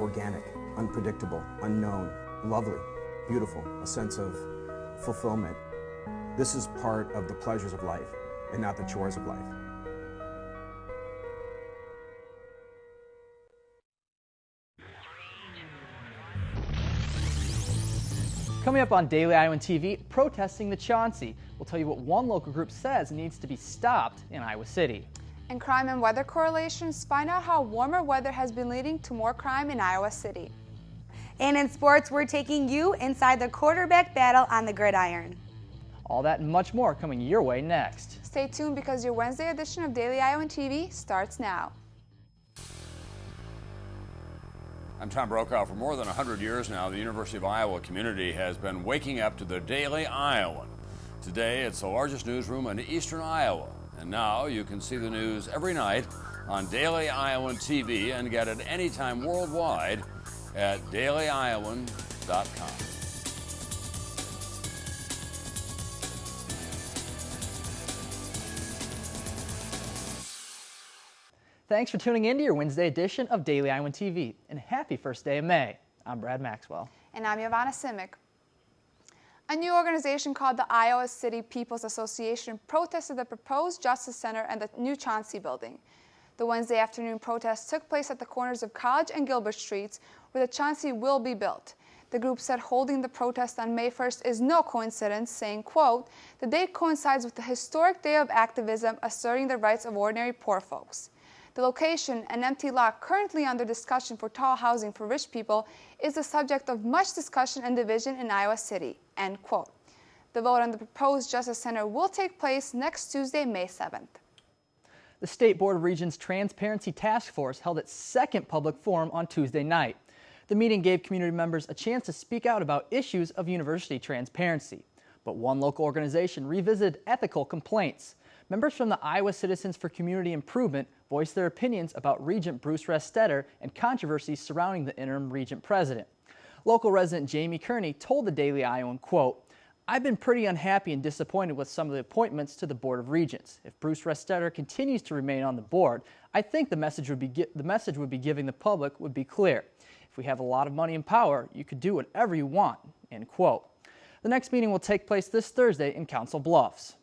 organic, unpredictable, unknown, lovely, beautiful, a sense of fulfillment. This is part of the pleasures of life and not the chores of life. Coming up on Daily Iowan TV, protesting the Chauncey. We'll tell you what one local group says needs to be stopped in Iowa City. And crime and weather correlations, find out how warmer weather has been leading to more crime in Iowa City. And in sports, we're taking you inside the quarterback battle on the gridiron. All that and much more coming your way next. Stay tuned because your Wednesday edition of Daily Iowan TV starts now. I'm Tom Brokaw. For more than 100 years now, the University of Iowa community has been waking up to the Daily Iowan. Today, it's the largest newsroom in eastern Iowa. And now you can see the news every night on Daily Iowan TV and get it anytime worldwide at dailyiowan.com. Thanks for tuning in to your Wednesday edition of Daily Iowan TV, and happy first day of May. I'm Brad Maxwell. And I'm Iowan Simic. A new organization called the Iowa City People's Association protested the proposed Justice Center and the new Chauncey building. The Wednesday afternoon protest took place at the corners of College and Gilbert Streets, where the Chauncey will be built. The group said holding the protest on May 1st is no coincidence, saying, quote, "The date coincides with the historic day of activism asserting the rights of ordinary poor folks. The location, an empty lot currently under discussion for tall housing for rich people, is the subject of much discussion and division in Iowa City," end quote. The vote on the proposed Justice Center will take place next Tuesday, May 7th. The State Board of Regents Transparency Task Force held its second public forum on Tuesday night. The meeting gave community members a chance to speak out about issues of university transparency. But one local organization revisited ethical complaints. Members from the Iowa Citizens for Community Improvement voiced their opinions about Regent Bruce Restetter and controversies surrounding the interim regent president. Local resident Jamie Kearney told the Daily Iowan, quote, "I've been pretty unhappy and disappointed with some of the appointments to the Board of Regents. If Bruce Restetter continues to remain on the board, I think the message would be giving the public would be clear. If we have a lot of money and power, you could do whatever you want," end quote. The next meeting will take place this Thursday in Council Bluffs.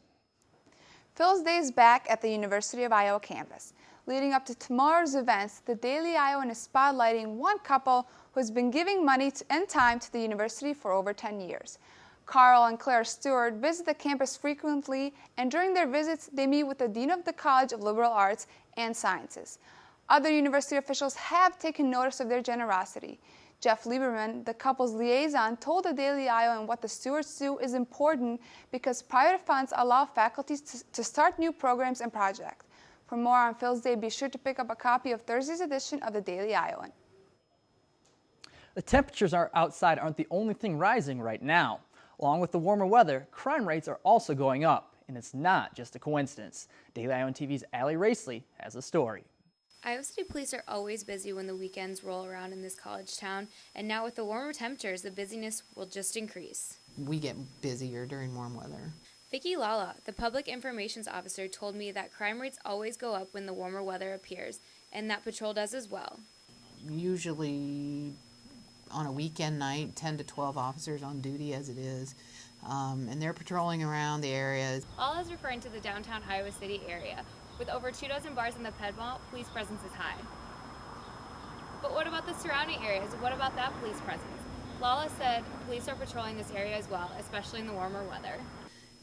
Phil's Day is back at the University of Iowa campus. Leading up to tomorrow's events, the Daily Iowan is spotlighting one couple who has been giving money and time to the university for over 10 years. Carl and Claire Stewart visit the campus frequently, and during their visits, they meet with the Dean of the College of Liberal Arts and Sciences. Other university officials have taken notice of their generosity. Jeff Lieberman, the couple's liaison, told the Daily Iowan what the Stewarts do is important because private funds allow faculties to start new programs and projects. For more on Phil's Day, be sure to pick up a copy of Thursday's edition of the Daily Iowan. The temperatures outside aren't the only thing rising right now. Along with the warmer weather, crime rates are also going up, and it's not just a coincidence. Daily Iowan TV's Allie Racely has a story. Iowa City police are always busy when the weekends roll around in this college town, and now with the warmer temperatures, the busyness will just increase. We get busier during warm weather. Vicki Lala, the public information officer, told me that crime rates always go up when the warmer weather appears, and that patrol does as well. Usually on a weekend night, 10 to 12 officers on duty as it is, and they're patrolling around the areas. Lala is referring to the downtown Iowa City area. With over 24 bars in the Piedmont, police presence is high. But what about the surrounding areas? What about that police presence? Lala said police are patrolling this area as well, especially in the warmer weather.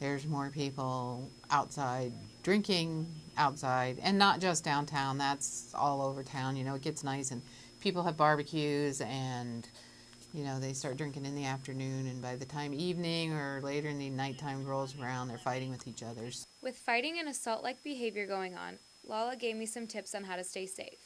There's more people outside drinking outside, and not just downtown, that's all over town. You know, it gets nice and people have barbecues and, you know, they start drinking in the afternoon, and by the time evening or later in the nighttime rolls around, they're fighting with each other. With fighting and assault-like behavior going on, Lala gave me some tips on how to stay safe.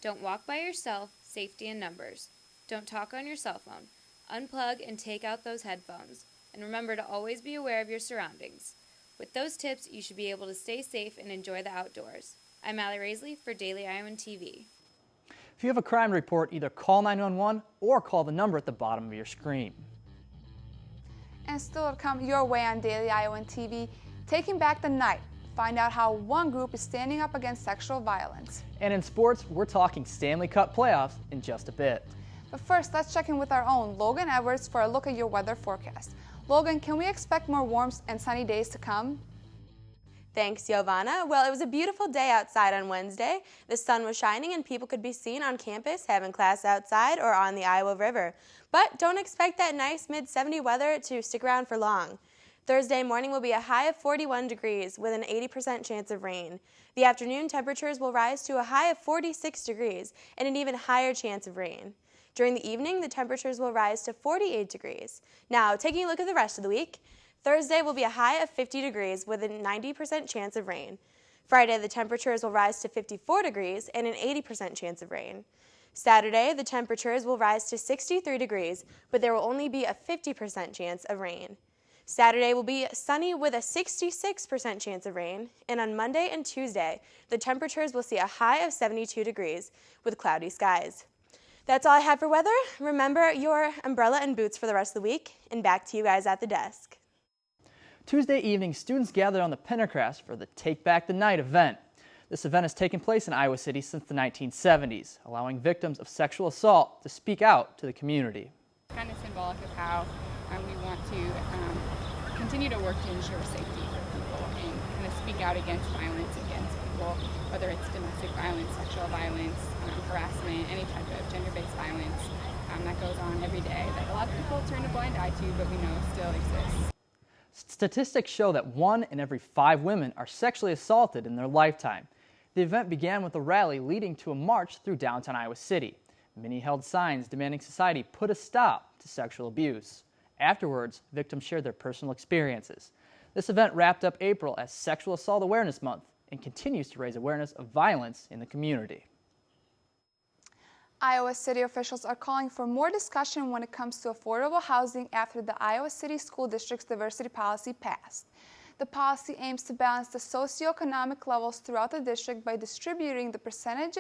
Don't walk by yourself, safety in numbers. Don't talk on your cell phone. Unplug and take out those headphones. And remember to always be aware of your surroundings. With those tips, you should be able to stay safe and enjoy the outdoors. I'm Allie Raisley for Daily Iowan TV. If you have a crime report, either call 911 or call the number at the bottom of your screen. And still to come your way on Daily Iowan TV, Taking Back the Night. Find out how one group is standing up against sexual violence. And in sports, we're talking Stanley Cup playoffs in just a bit. But first, let's check in with our own Logan Edwards for a look at your weather forecast. Logan, can we expect more warm and sunny days to come? Thanks, Giovanna. Well, it was a beautiful day outside on Wednesday. The sun was shining and people could be seen on campus having class outside or on the Iowa River. But don't expect that nice mid-70 weather to stick around for long. Thursday morning will be a high of 41 degrees with an 80% chance of rain. The afternoon temperatures will rise to a high of 46 degrees and an even higher chance of rain. During the evening, the temperatures will rise to 48 degrees. Now, taking a look at the rest of the week, Thursday will be a high of 50 degrees with a 90% chance of rain. Friday, the temperatures will rise to 54 degrees and an 80% chance of rain. Saturday, the temperatures will rise to 63 degrees, but there will only be a 50% chance of rain. Saturday will be sunny with a 66% chance of rain, and on Monday and Tuesday, the temperatures will see a high of 72 degrees with cloudy skies. That's all I have for weather. Remember your umbrella and boots for the rest of the week, and back to you guys at the desk. Tuesday evening, students gathered on the Pendergrass for the Take Back the Night event. This event has taken place in Iowa City since the 1970s, allowing victims of sexual assault to speak out to the community. Kind of symbolic of how we want to continue to work to ensure safety for people and kind of speak out against violence against people, whether it's domestic violence, sexual violence, harassment, any type of gender-based violence that goes on every day that a lot of people turn a blind eye to, but we know still exists. Statistics show that 1 in every 5 women are sexually assaulted in their lifetime. The event began with a rally leading to a march through downtown Iowa City. Many held signs demanding society put a stop to sexual abuse. Afterwards, victims shared their personal experiences. This event wrapped up April as Sexual Assault Awareness Month and continues to raise awareness of violence in the community. Iowa City officials are calling for more discussion when it comes to affordable housing after the Iowa City School District's diversity policy passed. The policy aims to balance the socioeconomic levels throughout the district by distributing the percentage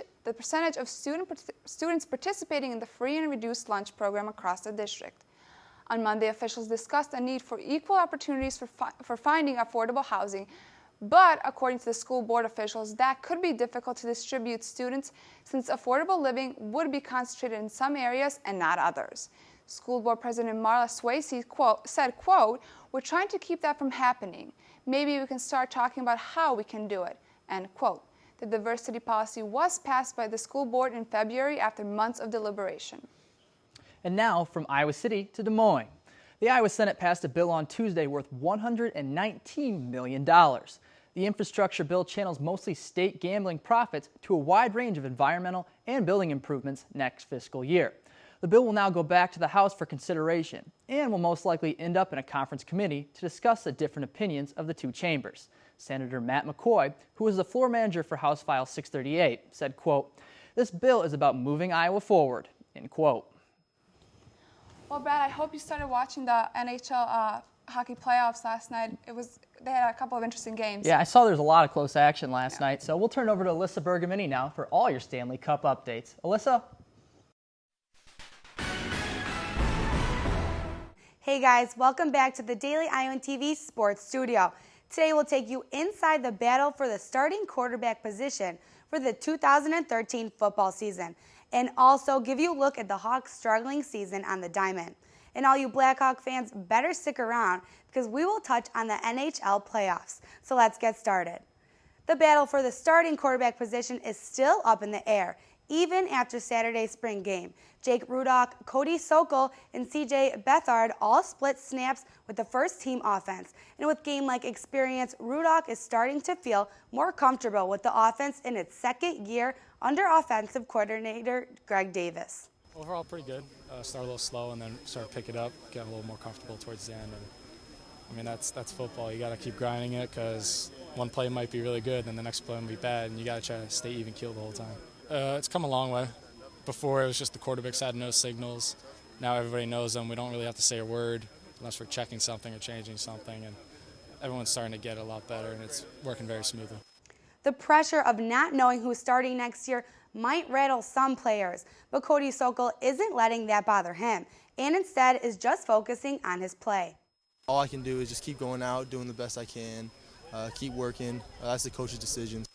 of students participating in the free and reduced lunch program across the district. On Monday, officials discussed a need for equal opportunities for finding affordable housing, but according to the school board officials, that could be difficult to distribute students since affordable living would be concentrated in some areas and not others. School board president Marla Swayze said, quote, "We're trying to keep that from happening. Maybe we can start talking about how we can do it," end quote. The diversity policy was passed by the school board in February after months of deliberation. And now from Iowa City to Des Moines. The Iowa Senate passed a bill on Tuesday worth $119 million. The infrastructure bill channels mostly state gambling profits to a wide range of environmental and building improvements next fiscal year. The bill will now go back to the House for consideration and will most likely end up in a conference committee to discuss the different opinions of the two chambers. Senator Matt McCoy, who is the floor manager for House File 638, said, quote, "This bill is about moving Iowa forward," end quote. Well, Brad, I hope you started watching the NHL hockey playoffs last night. They had a couple of interesting games. Yeah, I saw there was a lot of close action last night, so we'll turn over to Alyssa Bergamini now for all your Stanley Cup updates. Alyssa? Hey guys, welcome back to the Daily Iowan TV Sports Studio. Today we'll take you inside the battle for the starting quarterback position for the 2013 football season, and also give you a look at the Hawks' struggling season on the diamond. And all you Blackhawk fans better stick around because we will touch on the NHL playoffs. So let's get started. The battle for the starting quarterback position is still up in the air, even after Saturday's spring game. Jake Rudock, Cody Sokol, and CJ Beathard all split snaps with the first team offense. And with game-like experience, Rudock is starting to feel more comfortable with the offense in its second year under offensive coordinator Greg Davis. Overall, pretty good. Start a little slow and then start to pick it up, get a little more comfortable towards the end. And I mean, that's football. You got to keep grinding it because one play might be really good and the next play might be bad, and you got to try to stay even keel the whole time. It's come a long way. Before, it was just the quarterbacks had no signals. Now everybody knows them. We don't really have to say a word unless we're checking something or changing something, and everyone's starting to get a lot better, and it's working very smoothly. The pressure of not knowing who's starting next year might rattle some players, but Cody Sokol isn't letting that bother him, and instead is just focusing on his play. All I can do is just keep going out, doing the best I can, keep working. That's the coach's decision.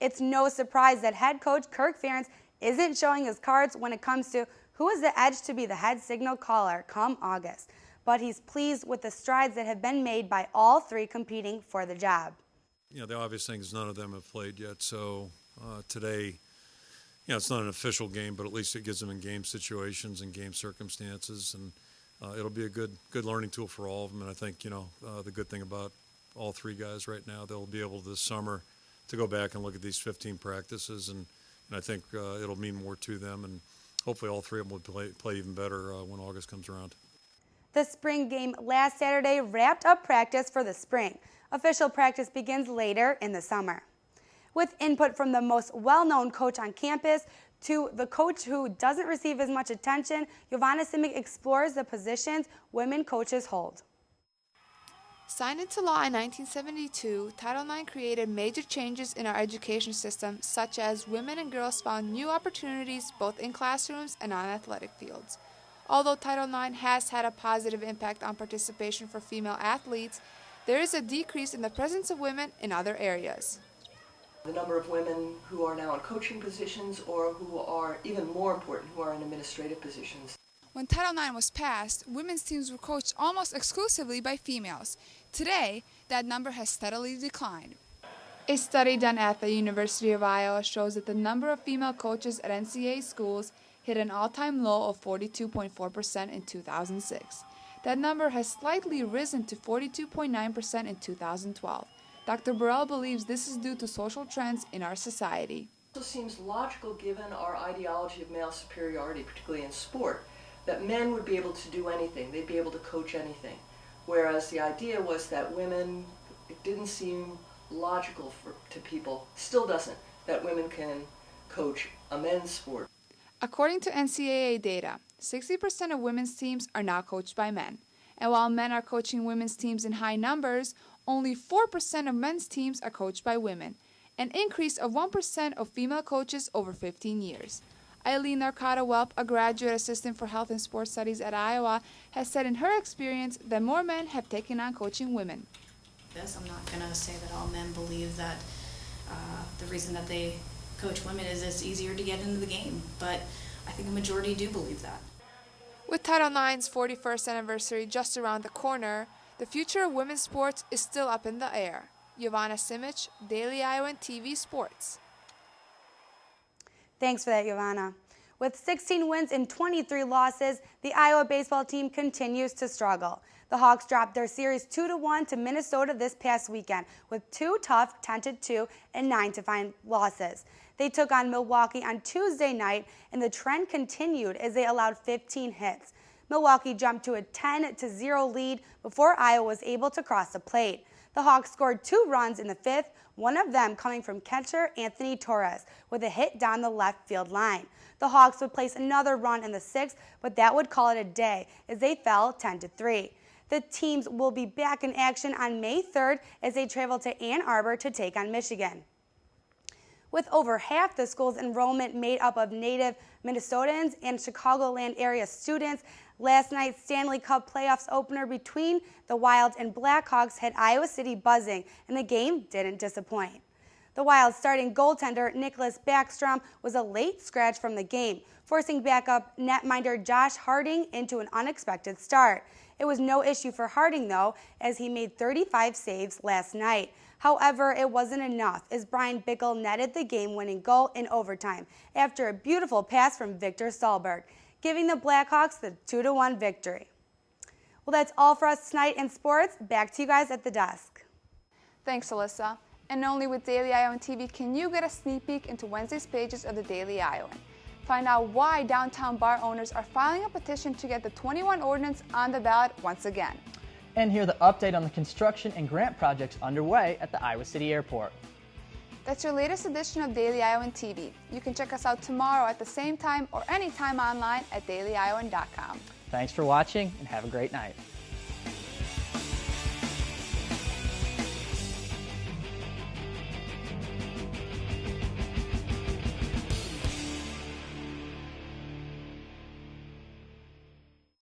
It's no surprise that head coach Kirk Ferentz isn't showing his cards when it comes to who has the edge to be the head signal caller come August, but he's pleased with the strides that have been made by all three competing for the job. You know, the obvious thing is none of them have played yet, so today, you know, it's not an official game, but at least it gives them in game situations and game circumstances, and it'll be a good learning tool for all of them. And I think, you know, the good thing about all three guys right now, they'll be able this summer to go back and look at these 15 practices, and I think it'll mean more to them, and hopefully all three of them will play even better when August comes around. The spring game last Saturday wrapped up practice for the spring. Official practice begins later in the summer. With input from the most well-known coach on campus to the coach who doesn't receive as much attention, Iowan Simic explores the positions women coaches hold. Signed into law in 1972, Title IX created major changes in our education system, such as women and girls found new opportunities both in classrooms and on athletic fields. Although Title IX has had a positive impact on participation for female athletes, there is a decrease in the presence of women in other areas. The number of women who are now in coaching positions, or who are, even more important, who are in administrative positions. When Title IX was passed, women's teams were coached almost exclusively by females. Today, that number has steadily declined. A study done at the University of Iowa shows that the number of female coaches at NCAA schools hit an all-time low of 42.4% in 2006. That number has slightly risen to 42.9% in 2012. Dr. Burrell believes this is due to social trends in our society. It also seems logical, given our ideology of male superiority, particularly in sport, that men would be able to do anything, they'd be able to coach anything. Whereas the idea was that women, it didn't seem logical to people, still doesn't, that women can coach a men's sport. According to NCAA data, 60% of women's teams are now coached by men. And while men are coaching women's teams in high numbers, only 4% of men's teams are coached by women, an increase of 1% of female coaches over 15 years. Eileen Narcata-Welp, a graduate assistant for health and sports studies at Iowa, has said in her experience that more men have taken on coaching women. I'm not going to say that all men believe that the reason that they coach women is it's easier to get into the game, but I think a majority do believe that. With Title IX's 41st anniversary just around the corner, the future of women's sports is still up in the air. Iowan Simic, Daily Iowan TV Sports. Thanks for that, Iowan. With 16 wins and 23 losses, the Iowa baseball team continues to struggle. The Hawks dropped their series 2-1 to Minnesota this past weekend with two tough 10-2 and 9-5 losses. They took on Milwaukee on Tuesday night, and the trend continued as they allowed 15 hits. Milwaukee jumped to a 10-0 lead before Iowa was able to cross the plate. The Hawks scored 2 runs in the fifth, one of them coming from catcher Anthony Torres with a hit down the left field line. The Hawks would place another run in the sixth, but that would call it a day as they fell 10-3. The teams will be back in action on May 3rd as they travel to Ann Arbor to take on Michigan. With over half the school's enrollment made up of native Minnesotans and Chicagoland area students, last night's Stanley Cup playoffs opener between the Wild and Blackhawks had Iowa City buzzing, and the game didn't disappoint. The Wild starting goaltender Nicholas Backstrom was a late scratch from the game, forcing backup netminder Josh Harding into an unexpected start. It was no issue for Harding, though, as he made 35 saves last night. However, it wasn't enough as Brian Bickle netted the game-winning goal in overtime after a beautiful pass from Victor Stahlberg, giving the Blackhawks the 2-1 victory. Well, that's all for us tonight in sports. Back to you guys at the desk. Thanks, Alyssa. And only with Daily Iowan TV can you get a sneak peek into Wednesday's pages of the Daily Iowan. Find out why downtown bar owners are filing a petition to get the 21 ordinance on the ballot once again. And hear the update on the construction and grant projects underway at the Iowa City Airport. That's your latest edition of Daily Iowan TV. You can check us out tomorrow at the same time or anytime online at dailyiowan.com. Thanks for watching and have a great night.